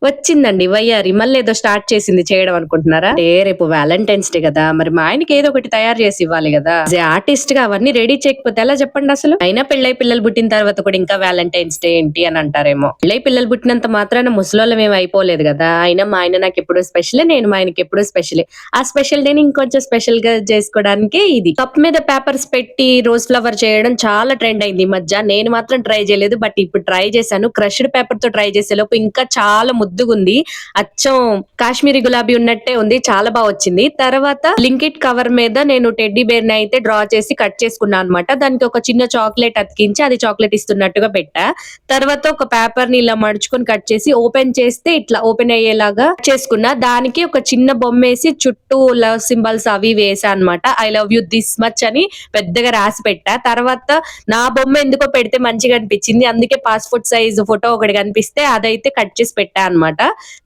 వచ్చిందండి వయ్యారి. మళ్ళేదో స్టార్ట్ చేసింది చేయడం అనుకుంటున్నారా? రేపు వాలంటైన్స్ డే గదా! మరి మా ఆయనకి ఏదో ఒకటి తయారు చేసి ఇవ్వాలి గదా! యాస్ ఎ ఆర్టిస్ట్‌గా అవన్నీ రెడీ చేయకపోతే ఎలా చెప్పండసలు? అయినా పెళ్లై పిల్లలు పుట్టిన తర్వాత కూడా ఇంకా వాలంటైన్స్ డే ఏంటి అని అంటారేమో. పెళ్లై పిల్లలు పుట్టినంత మాత్రాన ముసలోళ్ళం ఏమి అయిపోలేదు గదా! అయినా మా ఆయన నాకెప్పుడు స్పెషలే. నేను మా ఆయనకెప్పుడు స్పెషలే. ఆ స్పెషల్ డేని ఇంకొంచెం స్పెషల్‌గా చేసుకోవడానికే ఇది. కప్ మీద పేపర్స్ పెట్టి రోజ్ ఫ్లవర్ చేయడం చాలా ట్రెండ్ అయింది ఈ మధ్య. నేను మాత్రం ట్రై చేయలేదు. బట్ ఇప్పుడు ట్రై చేశాను. క్రష్డ్ పేపర్‌తో ట్రై చేసేలోపు ఇంకా చాలా ముద్దుగుంది. అచ్చం కాశ్మీరీ గులాబీ ఉన్నట్టే ఉంది. చాలా బా వచ్చింది. తర్వాత బ్లింకిట్ కవర్ మీద నేను టెడ్డీ బేర్ ని అయితే డ్రా చేసి కట్ చేసుకున్నా అనమాట. దానికి ఒక చిన్న చాక్లెట్ అతికించి అది చాక్లెట్ ఇస్తున్నట్టుగా పెట్టా. తర్వాత ఒక పేపర్ ని ఇలా మడుచుకొని కట్ చేసి ఓపెన్ చేస్తే ఇట్లా ఓపెన్ అయ్యేలాగా చేసుకున్నా. దానికి ఒక చిన్న బొమ్మేసి చుట్టూ లవ్ సింబల్స్ అవి వేసా అనమాట. I love you this much అని పెద్దగా రాసి పెట్టా. తర్వాత నా బొమ్మ ఎందుకో పెడితే మంచిగా అనిపించింది. అందుకే పాస్పోర్ట్ సైజ్ ఫోటో ఒకటి కనిపిస్తే అదైతే కట్ చేసి పెట్టా అనమాట.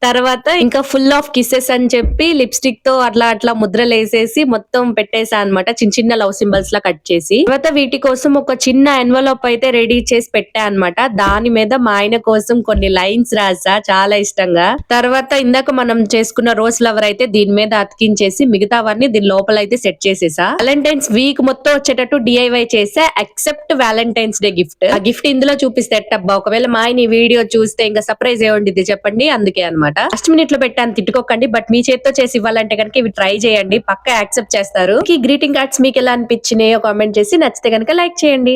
తర్వాత ఇంకా ఫుల్ ఆఫ్ కిసెస్ అని చెప్పి లిప్స్టిక్ తో అట్లా అట్లా ముద్రలేసేసి మొత్తం పెట్టేసా అనమాట. చిన్న చిన్న లవ్ సింబల్స్ లా కట్ చేసి. తర్వాత వీటి కోసం ఒక చిన్న ఎన్వలప్ అయితే రెడీ చేసి పెట్టా అనమాట. దాని మీద మా ఆయన కోసం కొన్ని లైన్స్ రాసా చాలా ఇష్టంగా. తర్వాత ఇందాక మనం చేసుకున్న రోజ్ ఫ్లవర్ అయితే దీని మీద అతికించేసి మిగతావన్నీ దీని లోపల అయితే సెట్ చేసేసా. వాలంటైన్స్ వీక్ మొత్తం వచ్చేటట్టు డిఐవై చేసా ఎక్సెప్ట్ వాలంటైన్స్ డే గిఫ్ట్. ఆ గిఫ్ట్ ఇందులో చూపిస్తే ఎట్టబ్బా, ఒకవేళ మా ఆయన ఈ వీడియో చూస్తే ఇంకా సర్ప్రైజ్ ఏ ఉండిద్ది చెప్పండి. అందుకే అనమాట. లాస్ట్ మినిట్ లో పెట్టాను తిట్టుకోకండి. బట్ మీ చేత్తో చేసి ఇవ్వాలంటే కనుక ఇవి ట్రై చేయండి. పక్కా యాక్సెప్ట్ చేస్తారు. ఈ గ్రీటింగ్ కార్డ్స్ మీకు ఎలా అనిపించినాయో కామెంట్ చేసి నచ్చితే కనుక లైక్ చేయండి.